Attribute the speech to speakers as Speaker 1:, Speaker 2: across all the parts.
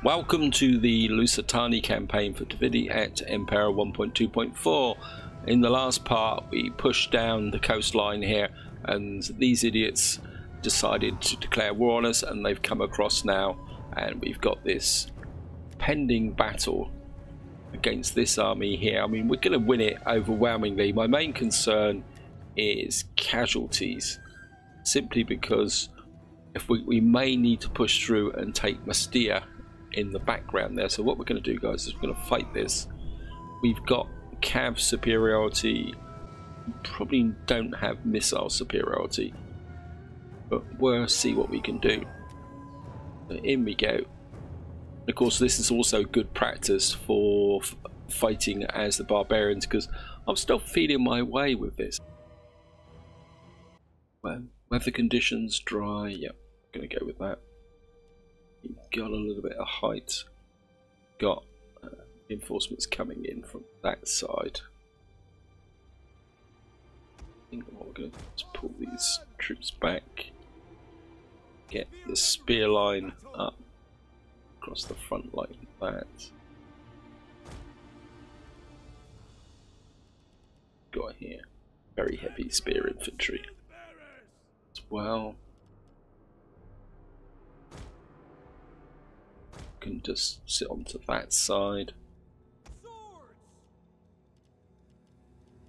Speaker 1: Welcome to the Lusitani campaign for DeI at Impera 1.2.4. In the last part we pushed down the coastline here and these idiots decided to declare war on us, and they've come across now, and we've got this pending battle against this army here. I mean, we're going to win it overwhelmingly. My main concern is casualties, simply because if we may need to push through and take Mastia in the background there. So what we're going to do, guys, is we're going to fight this. We've got cav superiority, probably don't have missile superiority, but we'll see what we can do. So in we go. Of course, this is also good practice for fighting as the barbarians, because I'm still feeling my way with this. Well, weather conditions dry, yep, gonna go with that. Got a little bit of height, got reinforcements coming in from that side. I think what we're going to do is pull these troops back, get the spear line up across the front like that. Got here very heavy spear infantry as well. Can just sit onto that side.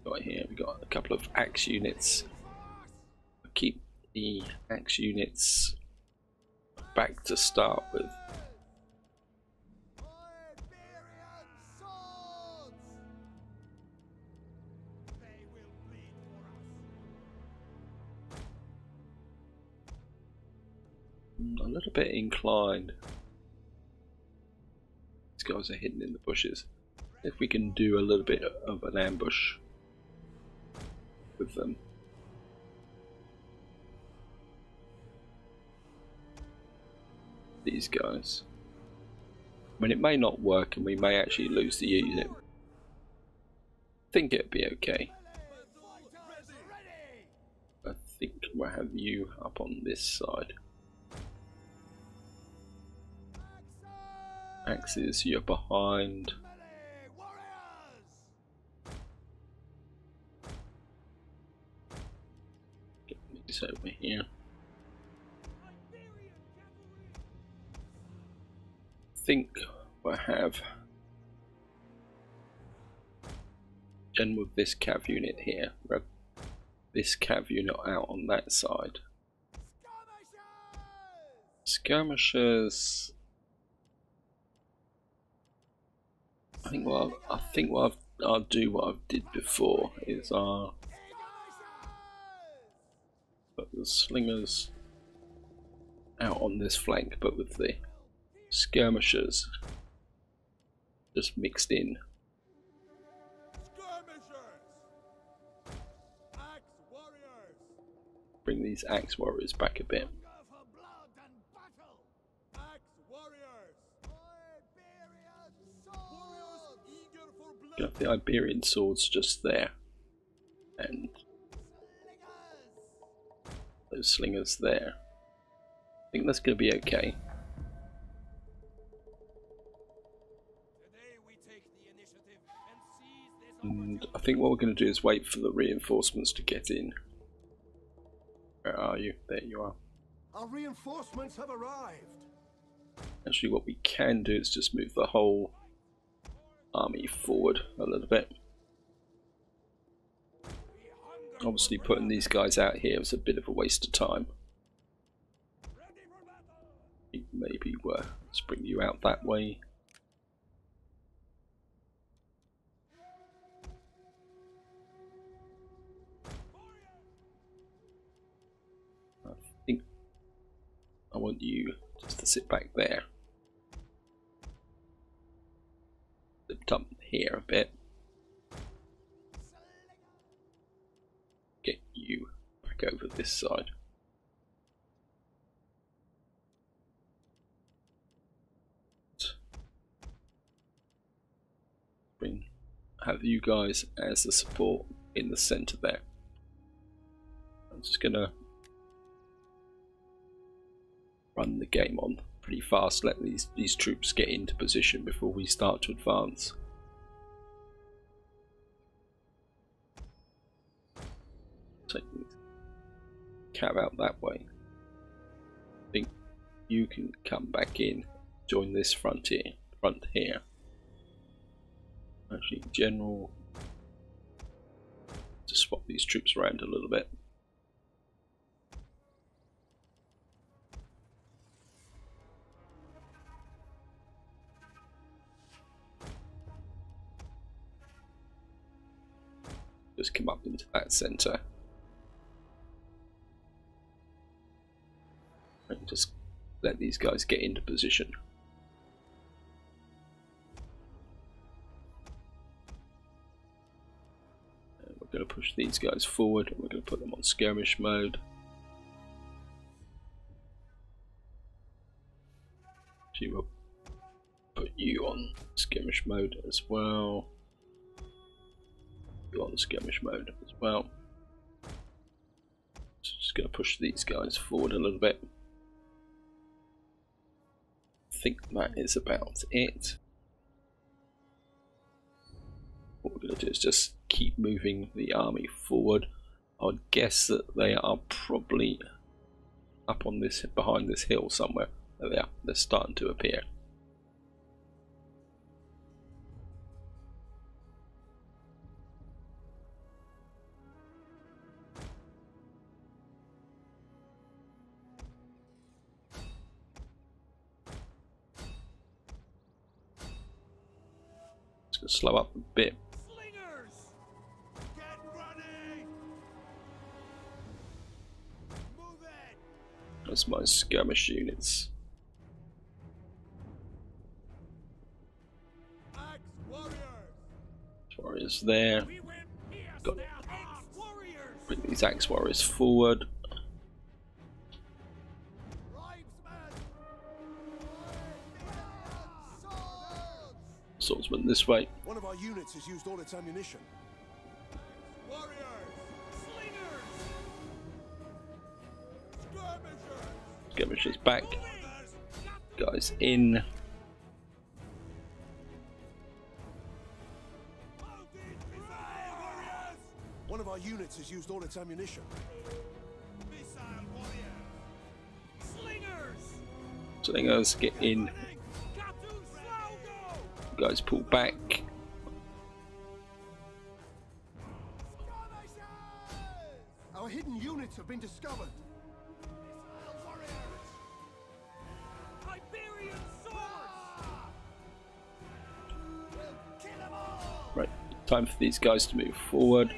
Speaker 1: Got here, we got a couple of axe units. I'll keep the axe units back to start with. A little bit inclined. Guys are hidden in the bushes. If we can do a little bit of an ambush with them. These guys. I mean, it may not work and we may actually lose the unit. I think it'd be okay. I think we'll have you up on this side. Axes, you're behind. Get these over here. I think we'll have done with this cav unit here. We'll have this cav unit out on that side. Skirmishers. I think what I'll do what I did before is put the slingers out on this flank, but with the skirmishers just mixed in. Bring these axe warriors back a bit. Got the Iberian swords just there, and those slingers there. I think that's going to be okay. And I think what we're going to do is wait for the reinforcements to get in. Where are you? There you are.
Speaker 2: Our reinforcements have arrived.
Speaker 1: Actually, what we can do is just move the whole army forward a little bit. Obviously putting these guys out here was a bit of a waste of time. Maybe let's bring you out that way. I think I want you just to sit back there. Up here a bit. Get you back over this side. Have you guys as the support in the center there. I'm just gonna run the game on pretty fast. Let these troops get into position before we start to advance. Take cab out that way. I think you can come back in, join this front here. Actually, general, to swap these troops around a little bit. Just come up into that center. And just let these guys get into position. And we're going to push these guys forward, and we're going to put them on skirmish mode. Actually, we'll put you on skirmish mode as well. You on skirmish mode as well. So just going to push these guys forward a little bit. I think that is about it. What we're going to do is just keep moving the army forward. I would guess that they are probably up on this, behind this hill somewhere. There they are. They're starting to appear. Slow up a bit.
Speaker 2: Slingers! Get ready! Move it!
Speaker 1: That's my skirmish units.
Speaker 2: Axe warriors!
Speaker 1: Warriors there.
Speaker 2: We win here.
Speaker 1: Got
Speaker 2: Axe warriors!
Speaker 1: bring these axe warriors forward. Swordsman this way.
Speaker 2: One of our units has used all its ammunition. Warriors! Slingers! Skirmishers!
Speaker 1: Skirmishers back. Guys in.
Speaker 2: One of our units has used all its ammunition. Missile warriors! Slingers!
Speaker 1: Slingers get in. Guys pull back.
Speaker 2: Our hidden units have been discovered. Barbarian swords. We'll kill them all.
Speaker 1: Right, time for these guys to move forward.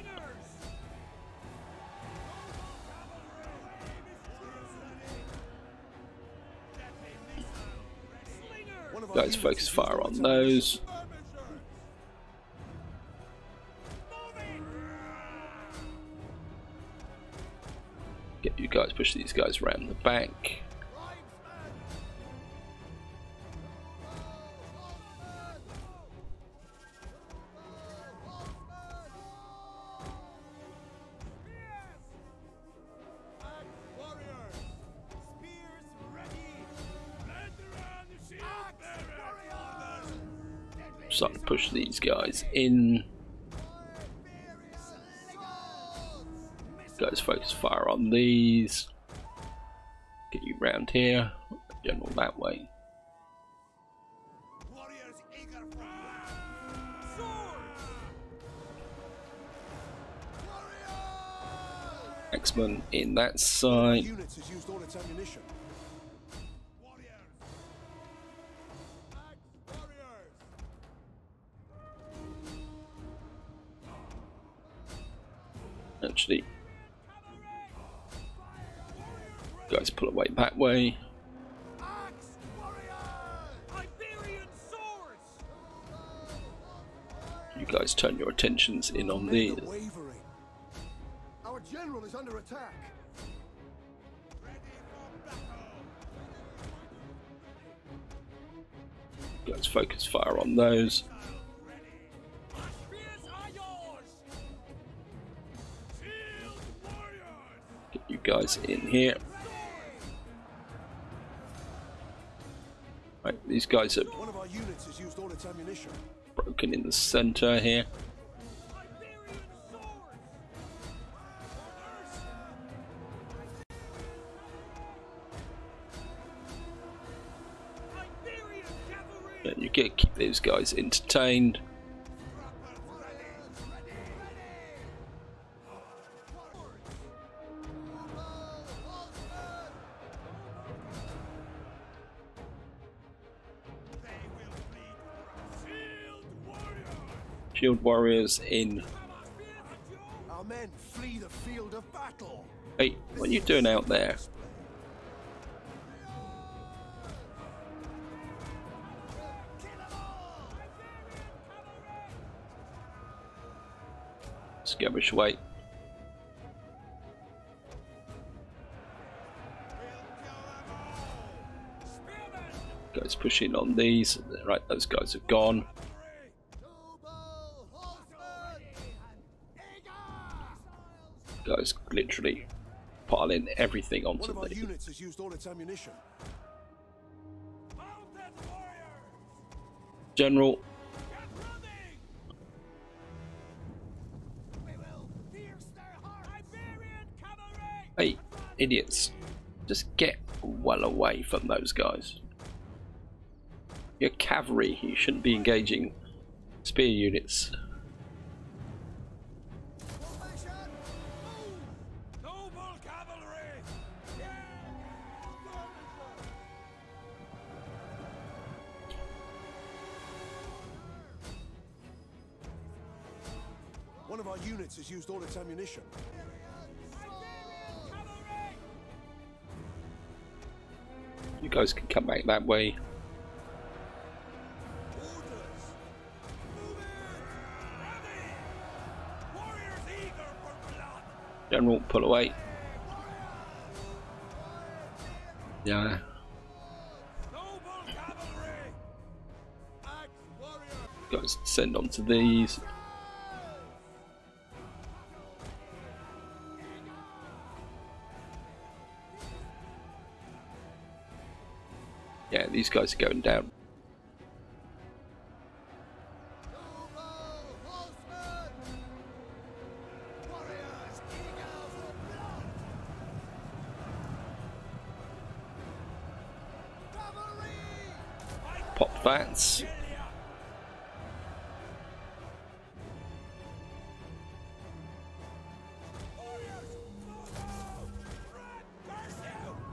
Speaker 1: Guys, focus fire on those. Get you guys, push these guys around the back. Start to push these guys in. Guys, focus fire on these. Get you round here. General that way. X-Men in that side.
Speaker 2: Units has used all its ammunition.
Speaker 1: Actually, guys, pull away that way. You guys turn your attentions in on these.
Speaker 2: Our general is under attack.
Speaker 1: Guys, focus fire on those. Get you guys in here. Right, these guys are
Speaker 2: One of our units has used all its ammunition.
Speaker 1: broken in the center here. And you get keep these guys entertained. Shield warriors in.
Speaker 2: Our men flee the field of battle.
Speaker 1: Hey, what are you doing out there? Skirmish away. Guys pushing on these. Right, those guys are gone. Guys literally piling everything onto
Speaker 2: One of our
Speaker 1: the
Speaker 2: units has used all its ammunition.
Speaker 1: general. Hey, idiots. Just get well away from those guys. You're cavalry. You shouldn't be engaging spear units.
Speaker 2: One of our units has used all its ammunition.
Speaker 1: You guys can come back that way. General, pull away. Yeah. Guys, send on to these. Yeah, these guys are going down. Pop that.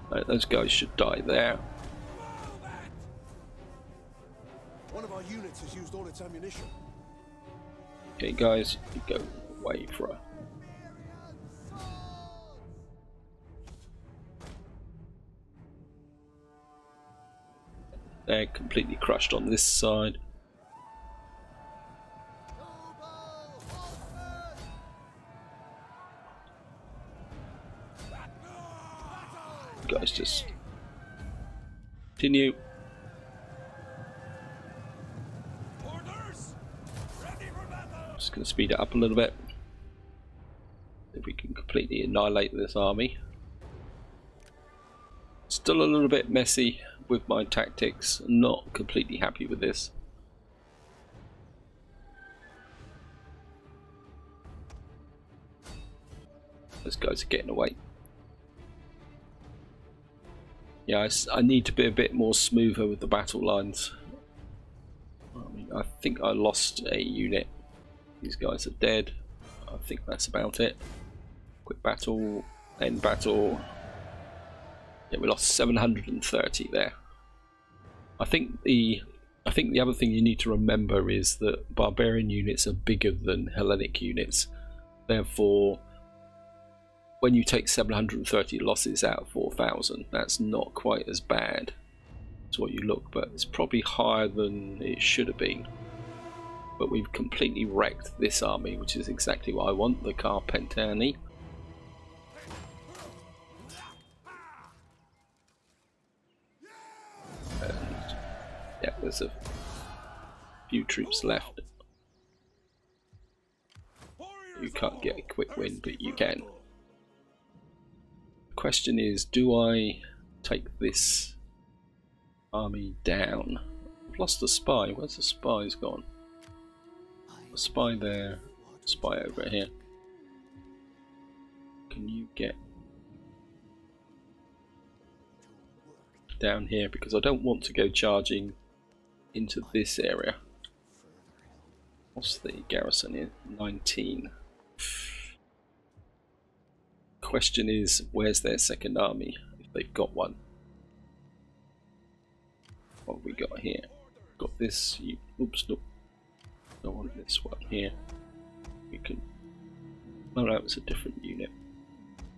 Speaker 1: Right, those guys should die there.
Speaker 2: One of our units has used all its ammunition.
Speaker 1: Okay, guys, you go away for a. They're completely crushed on this side. Guys, just continue. Just going to speed it up a little bit. If we can completely annihilate this army. Still a little bit messy with my tactics. Not completely happy with this. Those guys are getting away. Yeah, I need to be a bit more smoother with the battle lines. I mean, I think I lost a unit. These guys are dead. I think that's about it. Quick battle, end battle. Yeah, we lost 730 there. I think the other thing you need to remember is that barbarian units are bigger than Hellenic units. Therefore, when you take 730 losses out of 4,000, that's not quite as bad as what you look, but it's probably higher than it should have been. But we've completely wrecked this army, which is exactly what I want, the Campiagn. And yeah, there's a few troops left. You can't get a quick win, but you can. The question is, do I take this Army down. I've lost the spy. Where's the spies gone? A spy there. Spy over here. Can you get down here? Because I don't want to go charging into this area. What's the garrison in? 19. Question is, where's their second army? If they've got one. What have we got here? Got this. Oops, no. Don't want this one here. We can. Oh no, it's a different unit.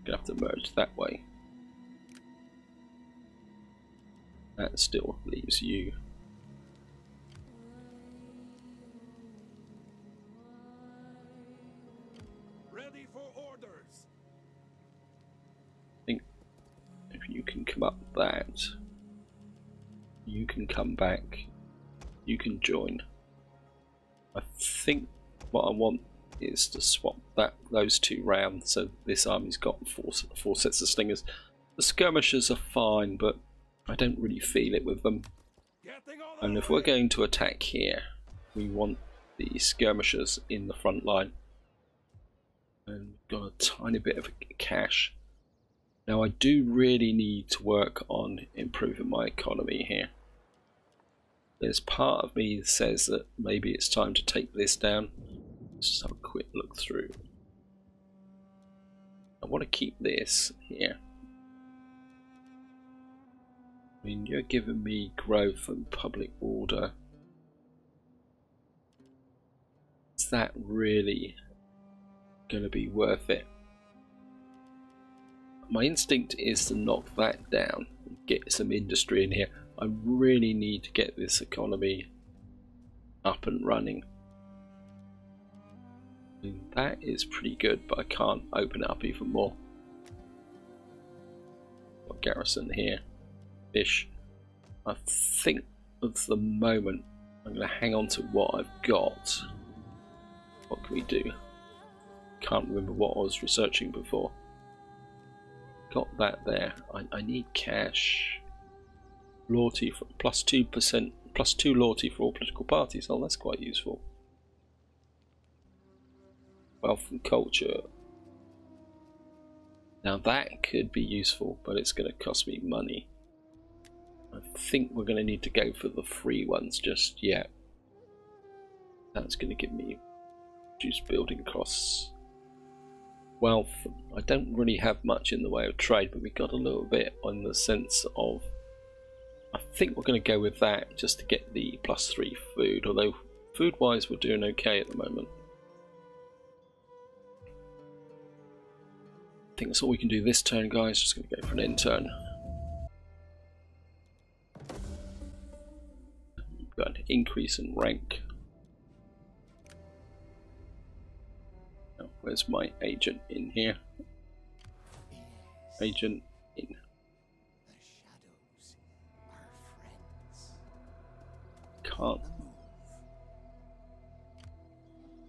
Speaker 1: Gonna have to merge that way. That still leaves you.
Speaker 2: Ready for orders.
Speaker 1: I think if you can come up that, you can come back, you can join. I think what I want is to swap those two round, so this army's got four sets of slingers. The skirmishers are fine, but I don't really feel it with them. And if we're going to attack here, we want the skirmishers in the front line. And got a tiny bit of cash. Now I do really need to work on improving my economy here. There's part of me that says that maybe it's time to take this down. Let's just have a quick look through. I want to keep this here. I mean, you're giving me growth and public order. Is that really going to be worth it? My instinct is to knock that down and get some industry in here. I really need to get this economy up and running. I mean, that is pretty good, but I can't open it up even more. Got garrison here. Ish. I think at the moment I'm going to hang on to what I've got. What can we do? Can't remember what I was researching before. Got that there. I need cash. Loyalty for +2%, +2 loyalty for all political parties. Oh, that's quite useful. Wealth and culture. Now that could be useful, but it's going to cost me money. I think we're going to need to go for the free ones just yet. That's going to give me reduced building costs. Wealth, I don't really have much in the way of trade, but we got a little bit on the sense of, I think we're going to go with that just to get the +3 food, although food wise we're doing okay at the moment. I think that's all we can do this turn, guys. Just going to go for an end turn. We've got an increase in rank. Now, where's my agent in here? Agent in. Can't.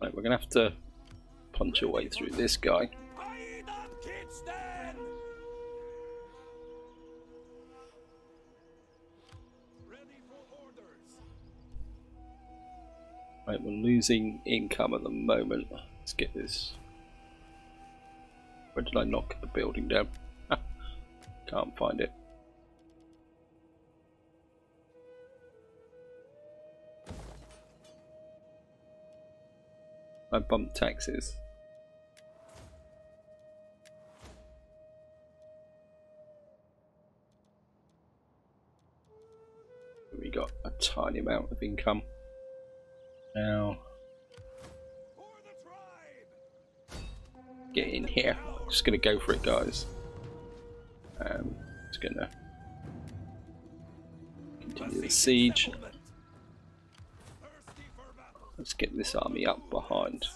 Speaker 1: Right, we're gonna have to punch our way through this guy. Right, we're losing income at the moment. Let's get this. Where did I knock the building down? Can't find it. I bumped taxes. We got a tiny amount of income. Now, get in here. I'm just gonna go for it, guys. Just gonna continue the siege. Let's get this army up behind.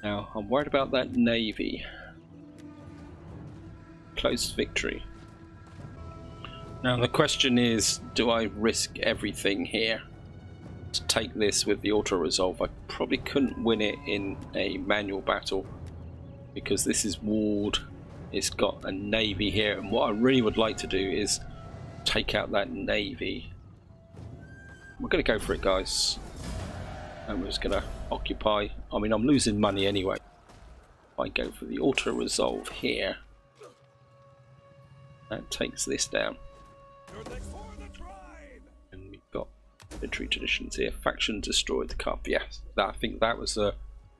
Speaker 1: Now, I'm worried about that navy. Close victory. Now the question is, do I risk everything here to take this with the auto resolve? I probably couldn't win it in a manual battle because this is walled it's got a navy here, and what I really would like to do is take out that navy. We're going to go for it, guys, and we're just going to occupy. I mean, I'm losing money anyway. If I go for the auto resolve here, that takes this down. And we've got military traditions here. Faction destroyed the cup. Yes, I think that was a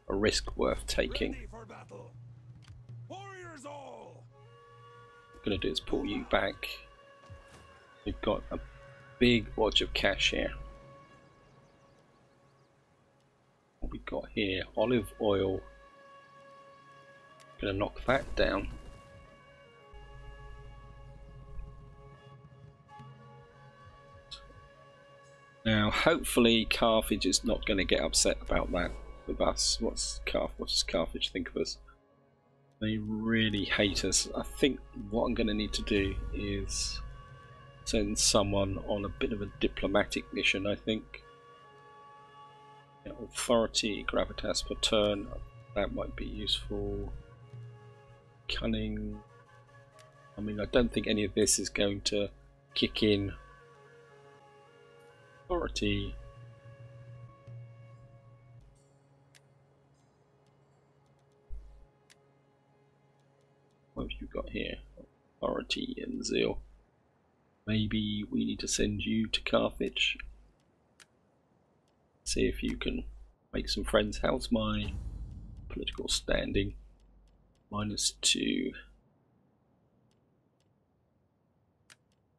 Speaker 1: risk worth taking. What I'm going to do is pull you back. We've got a big wodge of cash here. What we got here? Olive oil. Going to knock that down. Now, hopefully, Carthage is not going to get upset about that with us. What does Carthage think of us? They really hate us. I think what I'm going to need to do is send someone on a bit of a diplomatic mission, I think. Yeah, authority, gravitas per turn, that might be useful. Cunning. I mean, I don't think any of this is going to kick in. Authority. What have you got here? Authority and zeal. Maybe we need to send you to Carthage. See if you can make some friends. How's my political standing? -2.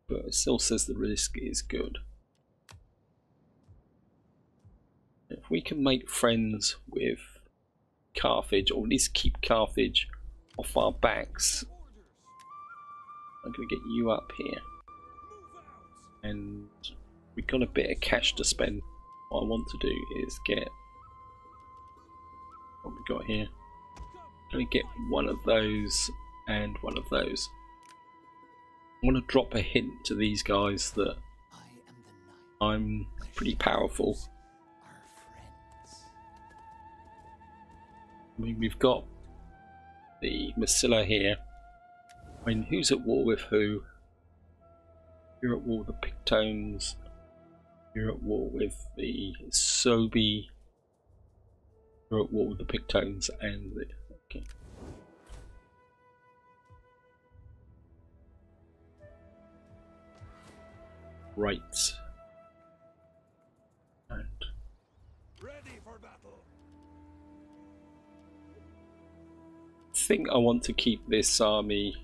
Speaker 1: But it still says the risk is good. If we can make friends with Carthage, or at least keep Carthage off our backs, I'm going to get you up here. And we've got a bit of cash to spend. What I want to do is get what we got here. I'm going to get one of those and one of those. I want to drop a hint to these guys that I'm pretty powerful. I mean, we've got the Massilla here. I mean, who's at war with who? You're at war with the Pictones. You're at war with the Sobi. You're at war with the Pictones and the... Okay. Right. And...
Speaker 2: Ready for battle.
Speaker 1: I think I want to keep this army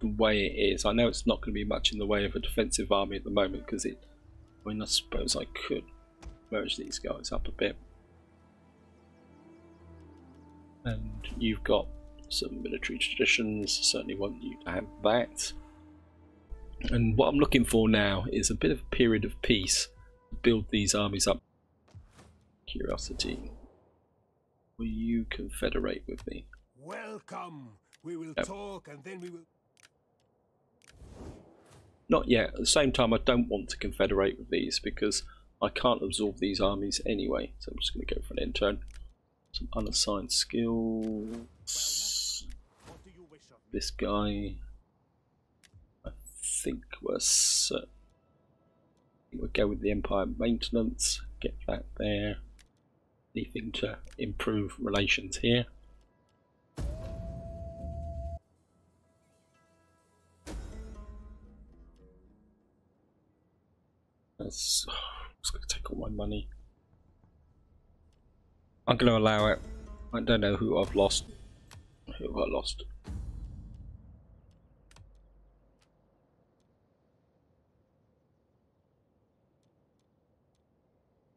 Speaker 1: the way it is. I know it's not going to be much in the way of a defensive army at the moment because it... I mean, I suppose I could merge these guys up a bit. And you've got some military traditions, certainly want you to have that. And what I'm looking for now is a bit of a period of peace to build these armies up. Curiosity. Will you confederate with me?
Speaker 2: Welcome. We will talk and then we will...
Speaker 1: Not yet. At the same time, I don't want to confederate with these because I can't absorb these armies anyway. So I'm just going to go for an end turn. Some unassigned skills. This guy, I think we'll go with the Empire maintenance. Get that there. Anything to improve relations here. It's going to take all my money. I'm going to allow it. I don't know who I've lost. Who have I lost?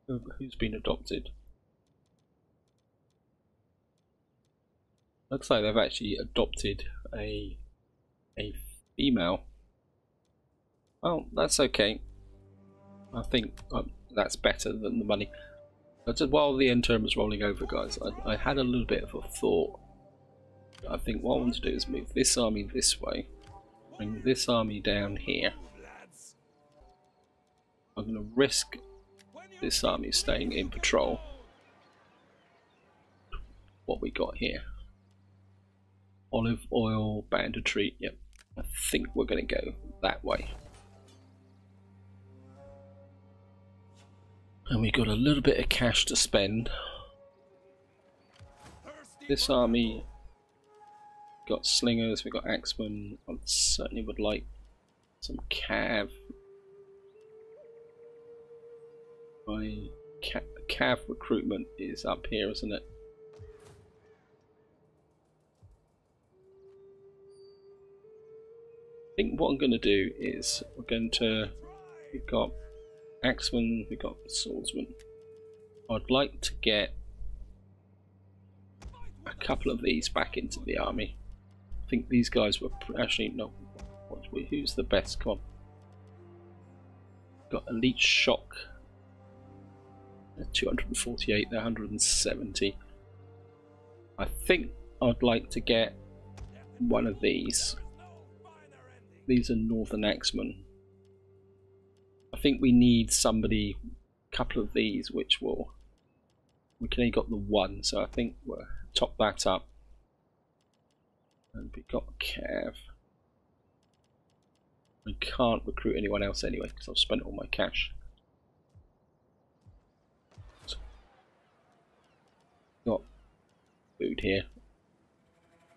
Speaker 1: Who's been adopted? Looks like they've actually adopted a female. Oh, that's okay. I think that's better than the money. But while the end term was rolling over, guys, I had a little bit of a thought. I think what I want to do is move this army this way, bring this army down here. I'm going to risk this army staying in patrol. What we got here? olive oil, banditry. Yep, I think we're going to go that way. And we got a little bit of cash to spend. This army got slingers, we got axemen. I certainly would like some cav. My cav recruitment is up here, isn't it? I think what I'm going to do is we've got axemen, we've got swordsmen. I'd like to get a couple of these back into the army. I think these guys were actually not. Who's the best? Come on. Got elite shock. They're 248. They're 170. I think I'd like to get one of these. These are Northern Axemen. I think we need somebody, a couple of these, which will. We can only got the one, so I think we'll top that up. And we got a cav. We can't recruit anyone else anyway because I've spent all my cash. So, got food here.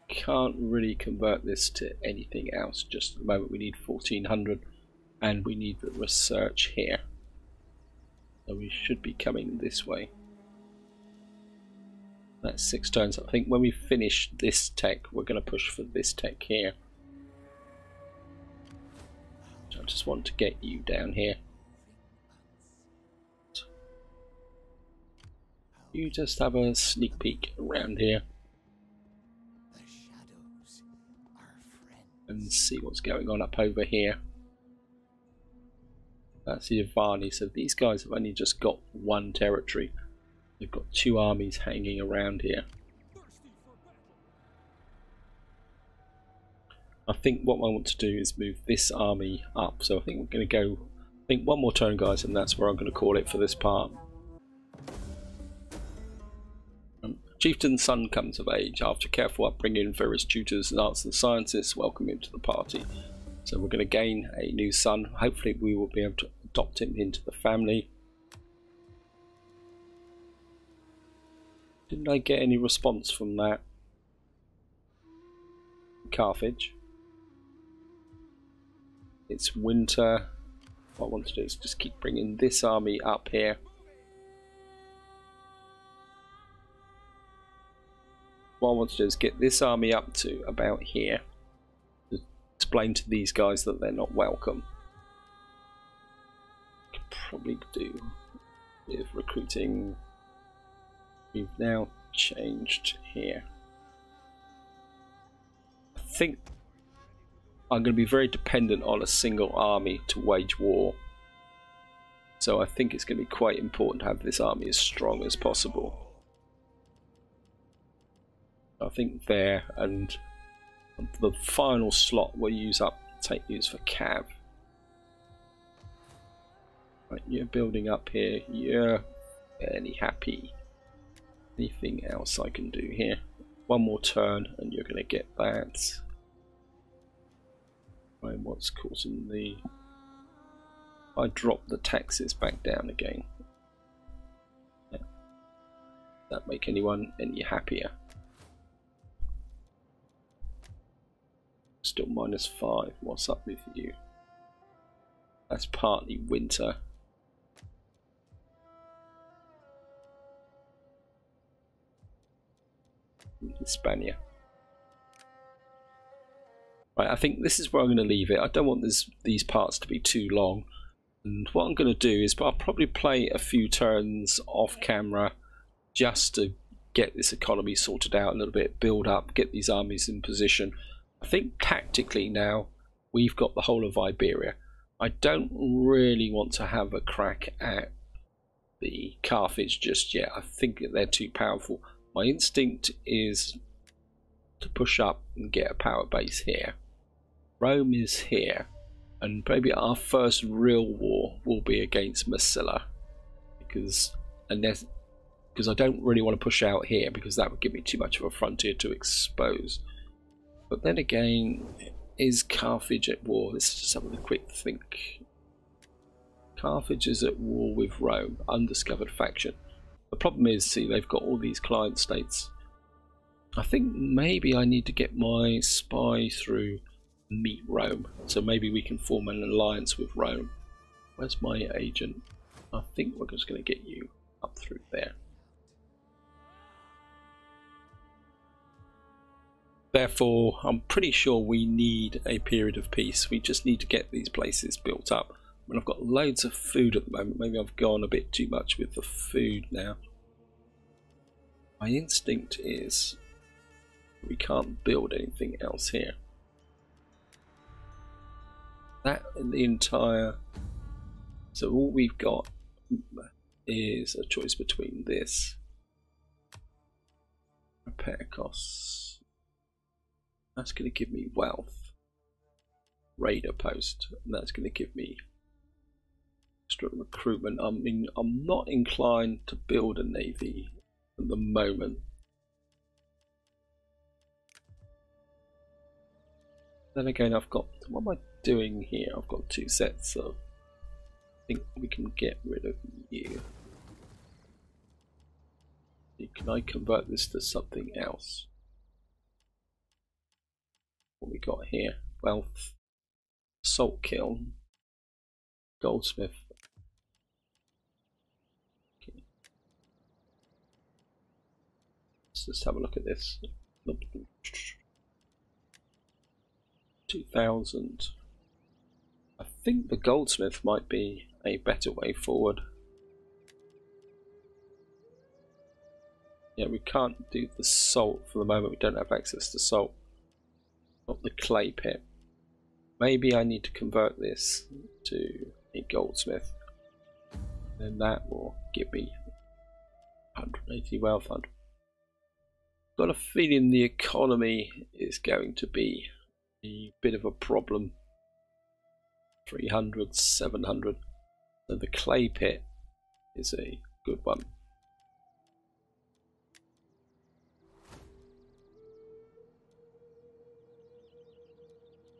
Speaker 1: Can't really convert this to anything else. Just at the moment we need 1400 and we need the research here. So we should be coming this way. That's 6 turns. I think when we finish this tech, we're going to push for this tech here. So I just want to get you down here. You just have a sneak peek around here and see what's going on up over here. That's the Ivani. So these guys have only just got one territory. They've got 2 armies hanging around here. I think what I want to do is move this army up. So I think we're going to go, I think one more turn, guys, and that's where I'm going to call it for this part. Chieftain's son comes of age. After careful upbringing, various tutors and arts and scientists welcome him to the party. So we're going to gain a new son. Hopefully we will be able to adopt him into the family. Didn't I get any response from that? Carthage. It's winter. What I want to do is just keep bringing this army up here. What I want to do is get this army up to about here. To explain to these guys that they're not welcome. Could probably do with recruiting. We've now changed here. I think I'm going to be very dependent on a single army to wage war. So I think it's going to be quite important to have this army as strong as possible. I think there, and the final slot we'll use for cav. Right, you're building up here. You're fairly happy. Anything else I can do here? One more turn and you're going to get that. Right, what's causing the... I drop the taxes back down again. Yeah. That make anyone any happier? Still -5. What's up with you? That's partly winter. Hispania. Right, I think this is where I'm going to leave it. I don't want these parts to be too long. And what I'm going to do is I'll probably play a few turns off camera just to get this economy sorted out a little bit, build up, get these armies in position. I think tactically now we've got the whole of Iberia. I don't really want to have a crack at the Carthage just yet. I think they're too powerful. My instinct is to push up and get a power base here. Rome is here, and maybe our first real war will be against Massilla, because I don't really want to push out here because that would give me too much of a frontier to expose. But then again, is Carthage at war? Let's just have a quick think. Carthage is at war with Rome, undiscovered faction. The problem is, see, they've got all these client states. I think maybe I need to get my spy through meet Rome. So maybe we can form an alliance with Rome. Where's my agent? I think we're just going to get you up through there. Therefore, I'm pretty sure we need a period of peace. We just need to get these places built up. I mean, I've got loads of food at the moment. Maybe I've gone a bit too much with the food now. My instinct is we can't build anything else here. That in the entire... So all we've got is a choice between this. Repair costs. That's going to give me wealth. Raider post. And that's going to give me extra recruitment. I mean, I'm not inclined to build a navy at the moment. Then again, I've got, what am I doing here? I've got two sets, so I think we can get rid of you. Can I convert this to something else? What we got here? Wealth, salt kiln, goldsmith. Okay. Let's just have a look at this. 2000. I think the goldsmith might be a better way forward. Yeah, we can't do the salt for the moment. We don't have access to salt. Not the clay pit. Maybe I need to convert this to a goldsmith. Then that will give me 180 wealth. Got a feeling the economy is going to be a bit of a problem. 300, 700. So the clay pit is a good one.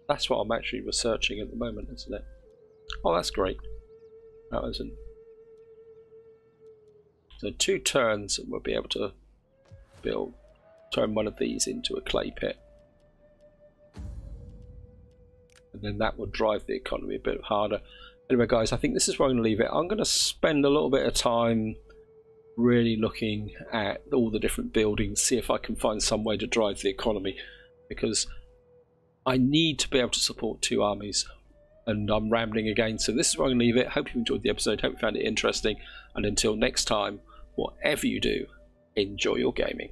Speaker 1: That's what I'm actually researching at the moment, isn't it? Oh, that's great. That isn't. So 2 turns and we'll be able to turn one of these into a clay pit. And then that will drive the economy a bit harder. Anyway guys, I think this is where I'm going to leave it. I'm going to spend a little bit of time really looking at all the different buildings, see if I can find some way to drive the economy, because I need to be able to support 2 armies. And I'm rambling again, so this is where I'm going to leave it. Hope you enjoyed the episode, hope you found it interesting, and until next time, whatever you do, enjoy your gaming.